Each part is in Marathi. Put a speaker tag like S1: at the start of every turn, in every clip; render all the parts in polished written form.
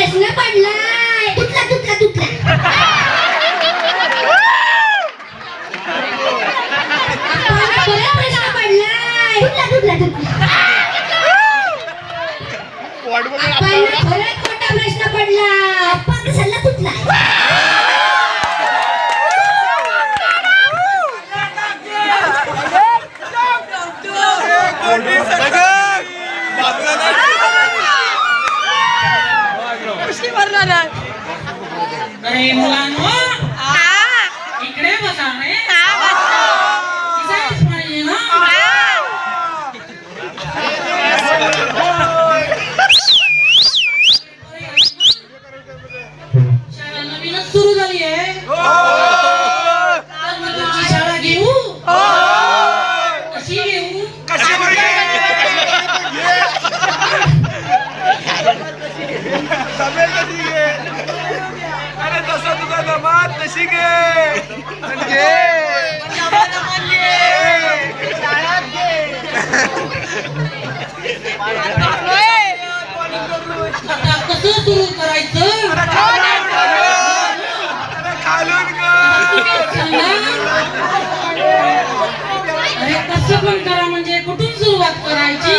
S1: प्रश्न पडलाय. तुटला तुटला तुटला. परत प्रश्न पडलाय. तुटला तुटला तुटला. आपण परत मोठा प्रश्न पडला. आपण सल्ला तुटला.
S2: अरे मुलांनो इकडे बसा रे. इथेच पाहिजे ना. शाळा नवीनच सुरू झाली आहे. तर मग तुमची शाळा घेऊ. कशी घेऊ.
S3: अरे तसं तुझा जमात नशी घे.
S2: आता कसं सुरू करायचं.
S3: खालून
S2: अरे कसं पण करा म्हणजे कुठून सुरुवात करायची.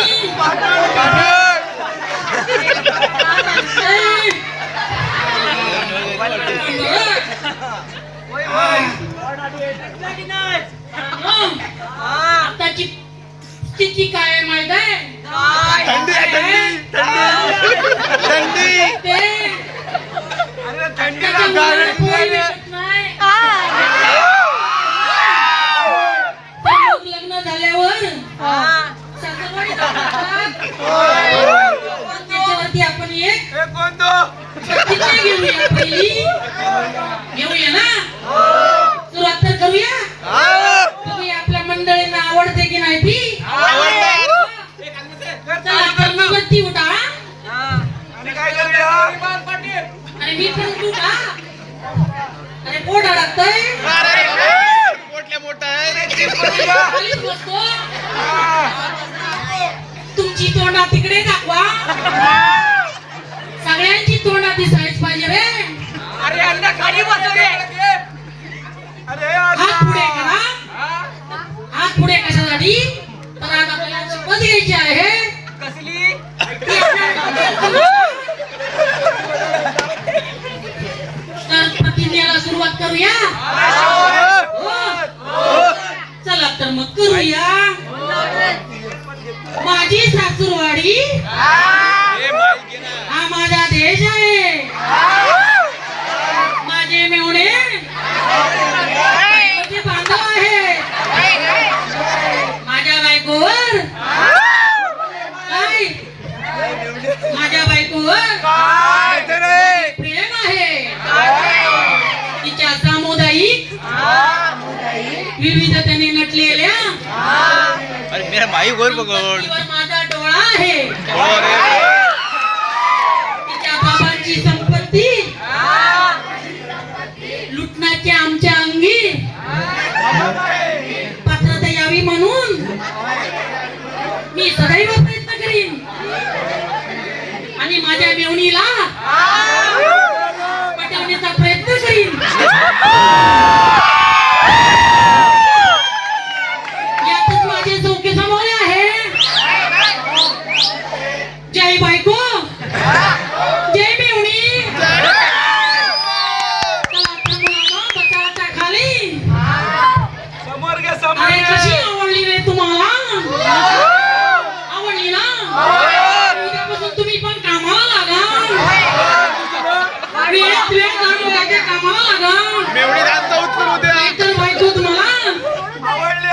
S2: आताची स्थिती काय आहे माहित आहे.
S3: थंडी
S2: ते
S3: अरे थंडी
S2: त्याच्या मुलाला पोळी भेटत नाही. ते मग लग्न झाल्यावर सासरवाडीत जातात. त्याच्यावरती आपण एक तिथे घेऊया. पहिली घेऊया ना. सुरुवात तर करूया. बघूया आपल्या मंडळींना आवडते की नाही ती. चला तर मग बत्ती उठा.
S3: आणि काय करूया.
S2: आणि मी पण उठू का. अरे पोट अडकतंय. खालीच बसतो. तुमची तोंडा तिकडे दाखवा. सगळ्यांची तोंडा दिसायच पाहिजे रे. हात पुढे करा. हात पुढे कशासाठी. तर आज आपल्याला शपथ घ्यायची आहे.
S3: कसली.
S2: तर प्रतिज्ञेला सुरुवात करूया. चला तर मग करूया. माझी सासूरवाडी हा माझा देश आहे. माझे मेवणे माझे बांधव आहे. माझ्या बायकोवर काय. माझ्या बायकोवर प्रेम आहे. तिच्या सामुदायिक विविधतेने नटलेल्या
S3: अरे मेरा माई गोर पकड़.
S2: संपत्तीवर माझा डोळा आहे. तिच्या बाबांची संपत्ती लुटण्याची आमच्या अंगी पात्रता यावी म्हणून मी सदैव प्रयत्न करीन. आणि माझ्या मेवणीला पटवण्याचा प्रयत्न करीन. यातच माझे चौके समोर आहे. जय बायको जय मेवणी. बचावाच्या खाली.
S3: समोर घे
S2: अरे कशी आवडली रे तुम्हाला. आवडली ना. उद्यापासून तुम्ही पण कामाला लागा. वेळ कामाला लागा.
S3: मेवणी दात उचलू द्या.
S2: नाहीतर बायको तुम्हाला
S3: आवडली.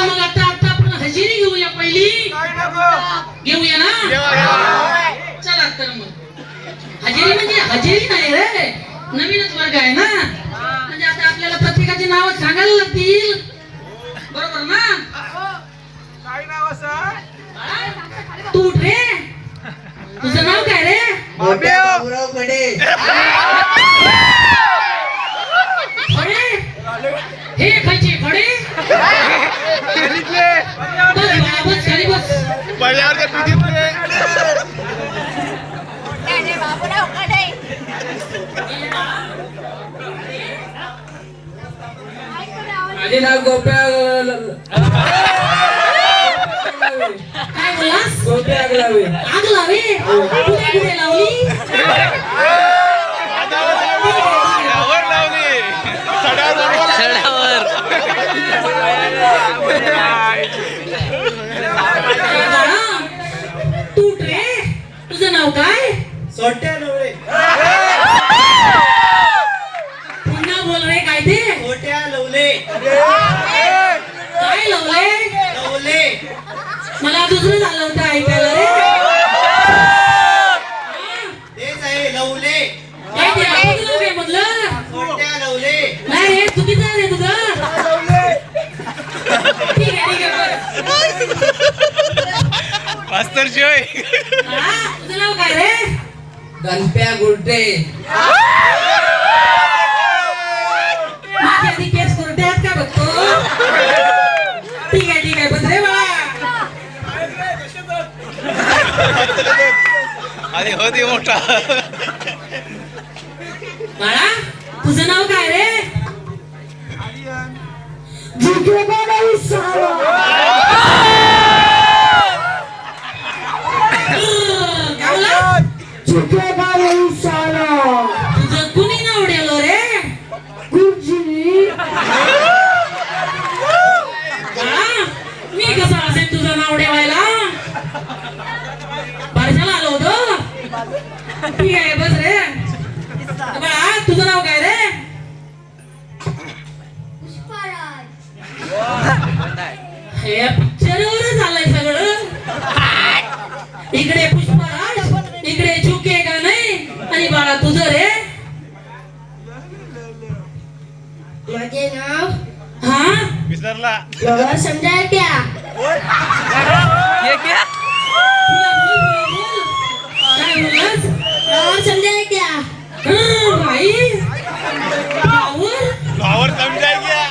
S2: मग आता आपण हजेरी घेऊया. पहिली घेऊया ना. चला तर मग हजेरी म्हणजे हजेरी नाही रे. नवीनच वर्ग आहे ना. म्हणजे आता आपल्याला प्रत्येकाची नाव सांगायला लागतील. बरोबर ना.
S3: काय नाव असं.
S2: तू उठ रे. तुझं नाव काय रे. फळे. हे खायचे फळे. बस खाली बस.
S3: पडल्यावर
S4: माझे नाव गोप्या
S2: काय बोलास
S4: गोप्या आगलावे.
S2: आग लावे कुठे कुठे लावली
S3: यावर लावली सड्यावर
S2: बाळा, तू रे तुझं नाव काय
S5: सोट्या नवरे
S2: पुन्हा बोल रे काय ते
S5: सोट्या लवले
S2: काय लावले
S5: लवले
S2: मला दुसरं झालं होतं ऐकायला रे
S5: तेच आहे लवले
S2: काय ते ऐकलं काय म्हटलं
S5: सोट्या लवले
S2: नाही रे चुकीचं आहे रे तुझं ठीक आहे बरं.
S3: मास्तर शिवाय
S2: हा, तुझं नाव काय रे
S4: गणप्या गुड्डे.
S2: माझी आधी केस कोर्टात का बघतो ठीक आहे बस रे बाळा
S3: आधी होती मोठा
S2: बाळा तुझं नाव काय रे तुझं कुणी नाव ठेवलं रे बाळा मी कसं असेल तुझं नाव ठेवायला बारशाला आलो होतो ठीक आहे बस रे बाळा तुझं नाव काय रे हे पिक्चरवरच आलंय सगळं इकडे पुष्पराज इकडे झुके का नाही आणि बाळा तुझं रे
S1: माझे नाव
S2: हा
S3: विसरला
S1: लवर समजाय क्या
S2: तुला बोल. काय बोललास
S1: लवर समजाय क्या
S2: हा, भाई फ्लावर
S3: भावर समजाय गया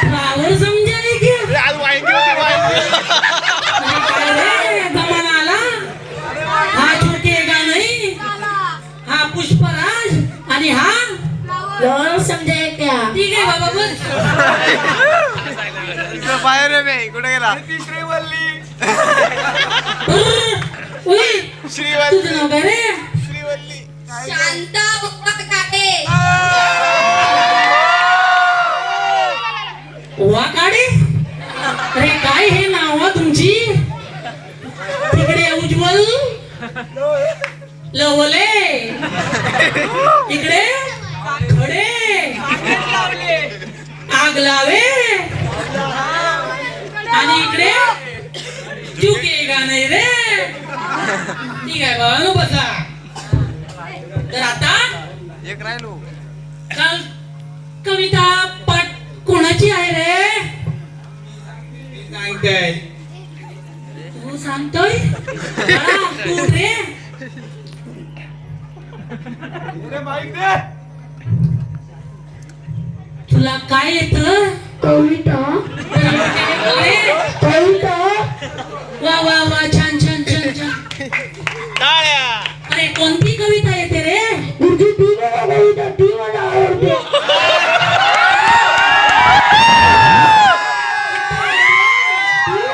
S2: फ्लावर समजाय की
S3: आज वांगी होती वांगी
S2: काय रे जमाना आला हा झुकेगा नाही हा पुष्पराज आणि हा
S1: लवर समजाय क्या
S2: ठीक आहे बाबा बस
S3: बाहेर रे बे कुठे गेला ती श्रीवल्ली
S2: उई,
S3: श्रीवल्ली
S2: तुझं नाव काय रे
S3: श्रीवल्ली
S1: शांता काटे
S2: वाकाडे अरे काय हे नाव तुमची तिकडे उज्ज्वल लवले इकडे खडे आग लावे आणि इकडे चुकेगा नाही रे ठीक आहे बाळांनो बसा तर आता
S3: एक राहिलो
S2: काल कविता पाठ कोणाची आहे रे
S4: सांगताय
S2: तू सांगतोय बाळा, तू रे
S3: माहित दे
S2: तुला काय येत
S1: कविता कविता
S2: वा वा वा छान छान छान छान
S3: टाळ्या
S2: अरे कोणती कविता येते रे
S1: तुझी ती कविता ती मला आवडते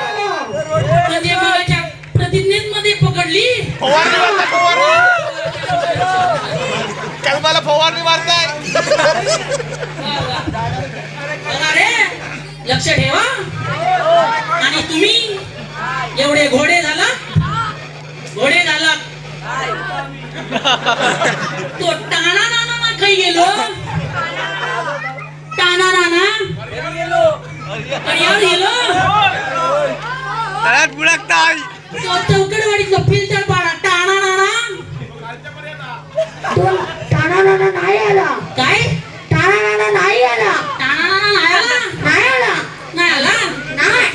S2: म्हणजे मगाच्या प्रतिज्ञेत मध्ये पकडली
S3: फवारणी मारताय फवारणी कल्पाला फवारणी मारताय
S2: बघा रे लक्ष ठेवा आणि तुम्ही एवढे घोडे झाला तो टाणा नाना काही गेलो टाणा नाना कड्यावर गेलो
S3: तळ्यात बुडकताय
S2: तो चौकडवाडीतला फिल्टर पाडा टाणा नाना
S1: तो टाणाना नाही आला
S2: काय
S1: टाणाना नाही आला
S2: टाणा नाना नाही आला
S1: नाही आला
S2: नाही आला
S1: नाही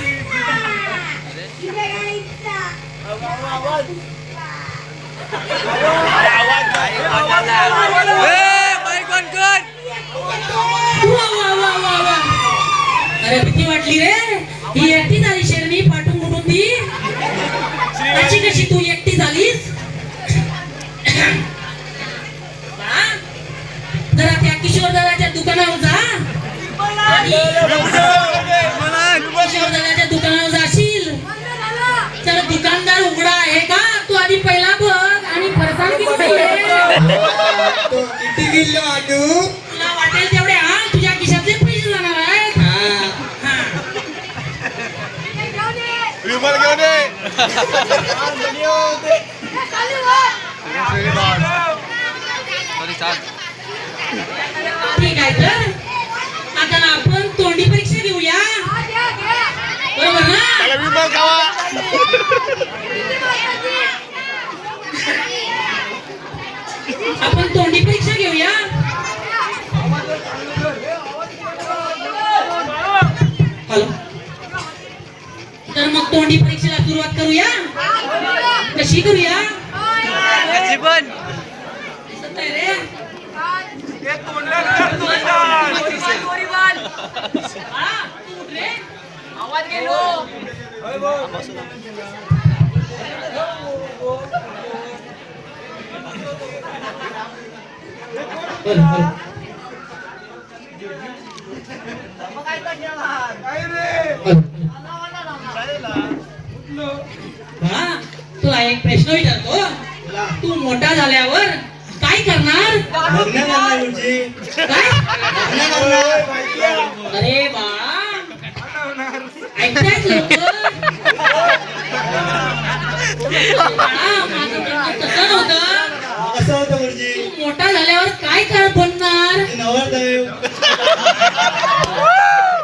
S2: वा वा वा वा वा अरे भीती वाटली रे ही एकटी झाली शेरणी पाठून कुठून ती अशी कशी तू एकटी झालीस बाळा, जरा त्या किशोर दादाच्या दुकानावर जा आणि
S5: बिल्ल वाटू
S2: तुला वाटेल तेवढे हा तुझ्या खिशातले पैसे जाणार आहेत हा.
S3: विमल घेऊन ये
S2: ठीक आहे तर आता ना आपण तोंडी परीक्षा घेऊया बरोबर ना
S3: त्याला विमल खावा
S2: आपण तोंडी परीक्षा घेऊया हॅलो तर मग तोंडी परीक्षेला सुरुवात करूया कशी करूया दिसत नाही रे बाळा, तू उठ रे. बाळा, तुला एक प्रश्न विचारतो तू मोठा झाल्यावर काय करणार
S5: लग्न करणार गुरुजी
S2: काय
S5: लग्न करणार
S2: अरे बाळा ऐकतायत लोक माझं म्हणणं तसं नव्हतं
S5: कसं होतं गुरुजी
S2: तू मोठा झाल्यावर काय कर बनणार
S5: नवरदेव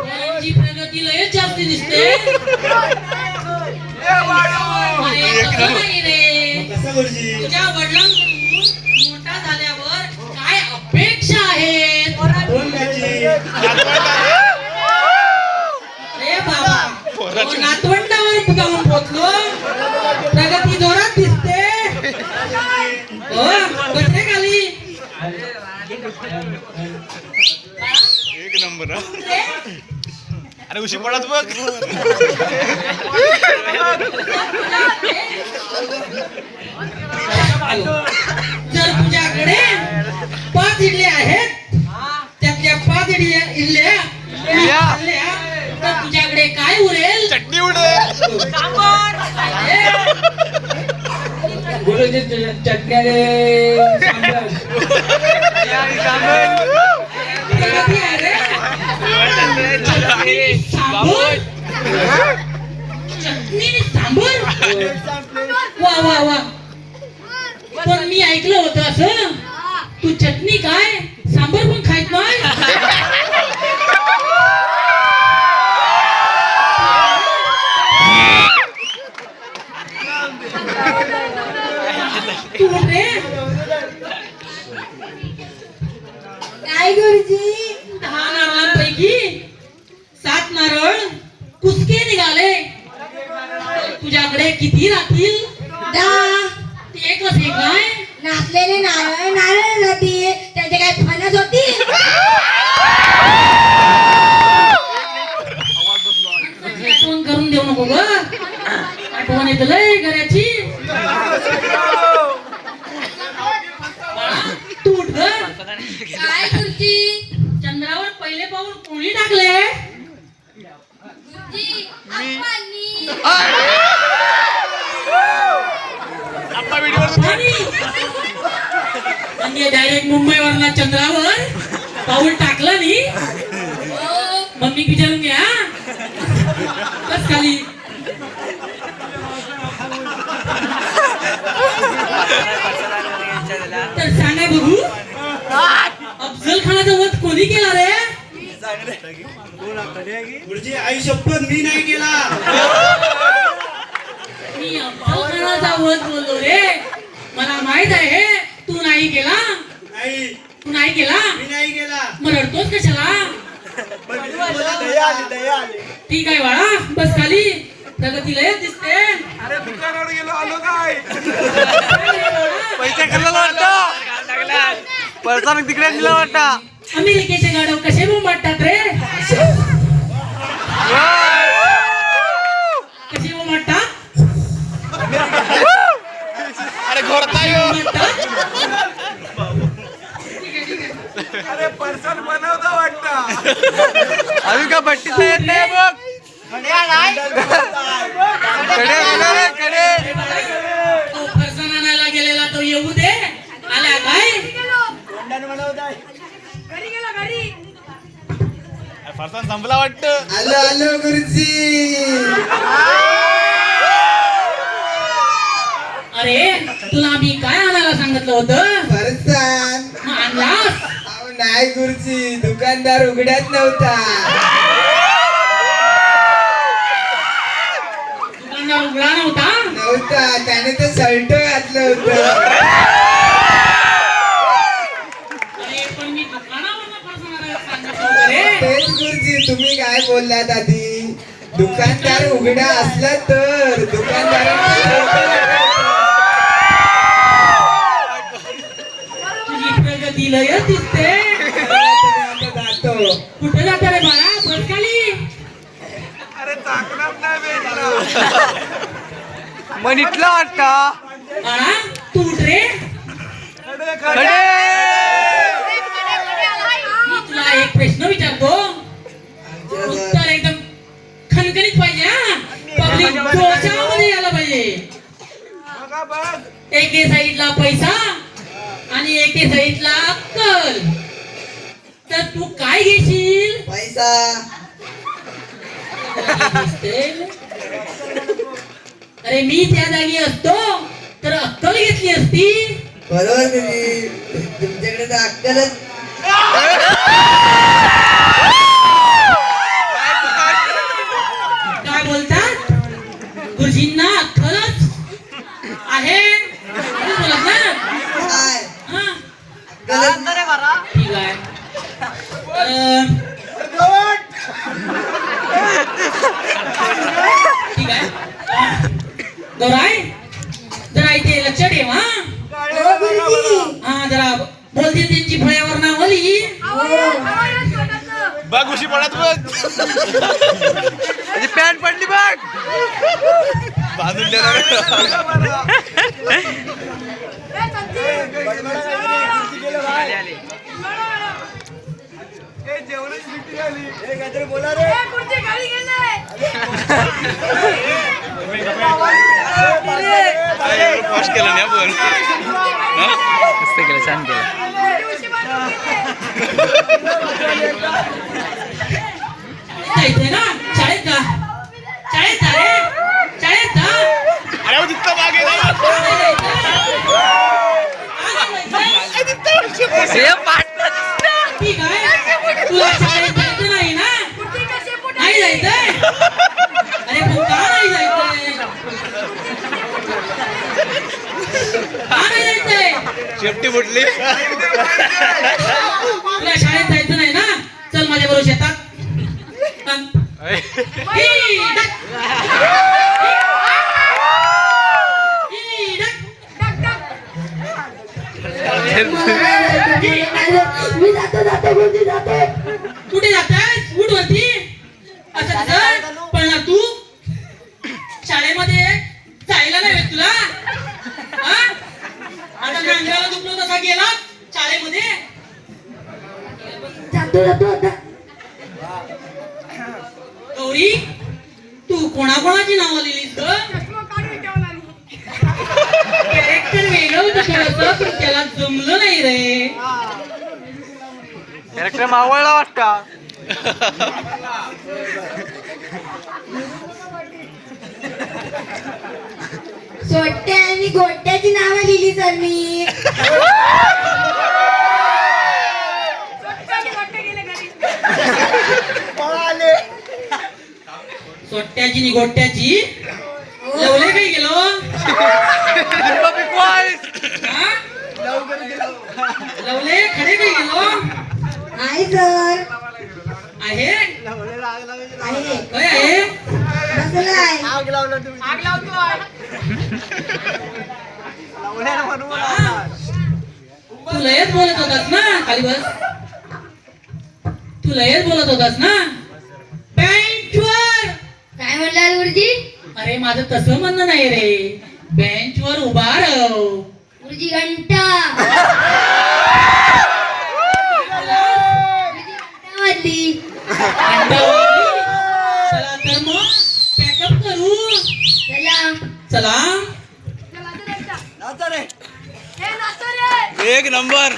S2: पोरांची प्रगती लयच जास्ती दिसते अरे तसं नाही रे
S5: कसं गुरुजी
S2: तुझ्या वडिलांकडून मोठा झाल्यावर काय अपेक्षा आहेत
S5: तोंडाची
S2: अरे बाबा नातवंडावर जाऊन पोचलो प्रगती जोरात दिसते हो बसरे खाली
S3: एक नंबर हा. अरे उशी पडत बघ
S2: जर तुझ्याकडे 5 इडल्या आहेत त्यातल्या 5 इडल्या खाल्ल्या, तर तुझ्याकडे काय उरेल
S3: चटणी उडे
S4: गुरुजी चटण्याने
S2: प्रगती आहे रे. सांबर चटणी सांबर वा वा वा पण मी ऐकलं होतं असं तू चटणी काय सांबर पण खायत नाही तू रे
S1: काय गुरुजी
S2: 10 नारळांपैकी 7 नारळ कुसके निघाले तुझ्याकडे किती राहतील
S1: 10
S2: एकच एक आहे
S1: नाचलेले नारळ नारळ होती त्याचे काय फणस होती
S2: आठवण करून देऊ नको ग आठवण येत लय घराची तू उठ ग
S1: काय गुरुजी
S2: चंद्रावर पहिले पाऊल कोणी टाकले
S3: आप्पा व्हिडिओ
S2: म्हणजे डायरेक्ट मुंबईवरला चंद्रावर पाऊल टाकलं नी मम्मी विचारून घ्या बस खाली तर सांगा बघू अफजल खानाचा वध कोणी केला रे
S5: गुरुजी आई शपथ मी नाही केला
S2: मी अफजल खानाचा वध बोललो रे मला माहित आहे तू नाही केला
S5: नाही
S2: तू नाही केला
S5: मी नाही केला
S2: मग रडतोस कशाला
S5: दया आली
S2: ठीक आहे बाळा बस खाली प्रगती लय दिसते
S3: अरे दुकानावर गेलो आलो काय
S2: पैसे
S3: परसानं तिकडे दिला वाटता
S2: अमेरिकेचे गाडव कसे बोंबाटतात रे कसे बोंबाटतात
S3: अरे घोरता यो
S5: अरे परसन बनवता वाटता
S3: अजून का भट्टीचा येत नाही बघ
S2: तो फरसाण आणायला गेलेला तो येऊ दे आल्या काय
S5: बनवताय
S3: फरसान संपला वाटतं.
S5: आलो आलो गुरुजी.
S2: अरे तुला मी काय आणायला सांगितलं होतं
S5: फरसान.
S2: मग आणलास?
S5: अहो नाही गुरुजी, दुकानदार उघड्यात नव्हता.
S2: दुकानदार उघडा नव्हता.
S5: त्याने तर शर्ट घातलं होतं.
S2: अरे पण मी दुकानावरनं पर्स आणायला सांगितलं होतं रे.
S5: तेच गुरुजी, तुम्ही काय बोललात आधी? दुकानदार उघडा असला तर
S2: तुझी प्रगती लय दिसते.
S5: जातो.
S2: कुठे जाता रे बाळा? बस खाली.
S3: अरे चाकणार नाही भेटला. मनीतला वाटता.
S2: बाळा तू उठ रे.
S3: खडे.
S2: मी तुला एक प्रश्न विचारतो, उत्तर एकदम खणखणीत पाहिजे हा. पब्लिक जोशामध्ये यायला पाहिजे. एके साईडला पैसा आणि एके साईडला अक्कल. तर तू काय घेशील?
S5: पैसा.
S2: अरे मी त्या जागी असतो तर अक्कल घेतली असती.
S5: बरोबर गुरुजी, तुमच्याकडे तर अक्कलच.
S2: काय बोलतात? गुरुजींना अक्कलच आहे. तू बोलत ना?
S5: काय?
S2: हा?
S5: अक्कलच.
S2: ठीक आहे. ठीक आहे. गौराय जरा इथे लक्ष ठेव हा.
S1: हो गुरुजी.
S2: हा जरा बोलते त्यांची फळ्यावर नाव लिही.
S3: बघ उशी पडत बघ. त्याची पॅन्ट पडली बघ. बाजून
S5: बोला रे.
S3: वॉश केलं नाही आपण. मस्त केलं, छान केलं.
S2: जायचंय ना शाळेत जा. शाळेत जा रे. शाळेत जा.
S3: अरे तिथं मागे
S2: ठीक आहे. तुला शाळेत जायचं नाही ना? नाही जायचंय? अरे पण का नाही जायचंय? का नाही जायचंय?
S3: शेपटी फुटली.
S2: तुला शाळेत जायचं नाही ना? चल माझ्या बरोबर शेतात.
S1: मी जातो गुरुजी जातो.
S2: कुठे जातास? उठ वरती. असं कर. पण तू शाळेमध्ये जायला नाही तुला? हा? आता नांगराला दुखलो तसा गेला शाळेमध्ये.
S1: जातो आता.
S2: गौरी तू कोणाकोणाची नावं लिहिलीस ग? कॅरेक्टर वेगळं होतं थोडंसं, पण त्याला जमलं नाही रे.
S3: कॅरेक्टर मावळला वाटता.
S1: सोट्या आणि गोट्याची नावं लिहिली सर मी.
S2: सोट्याची नि गोट्याची. लवले काही गेलो? हा? लवले खडे काही गेलो?
S1: आहे सर.
S2: आहे
S1: आहे.
S2: काय आहे?
S1: बसलाय.
S2: तू लयच बोलत होतास ना? खाली बस. तू लयच बोलत होतास ना? बेंचवर.
S1: काय म्हणला गुरुजी?
S2: अरे माझं तसं म्हणणं नाही रे. बेंचवर उभा राह.
S1: गुरुजी घंटा. वाजली.
S2: चला तर मग पॅकअप करू.
S1: चला.
S2: चला.
S3: एक नंबर.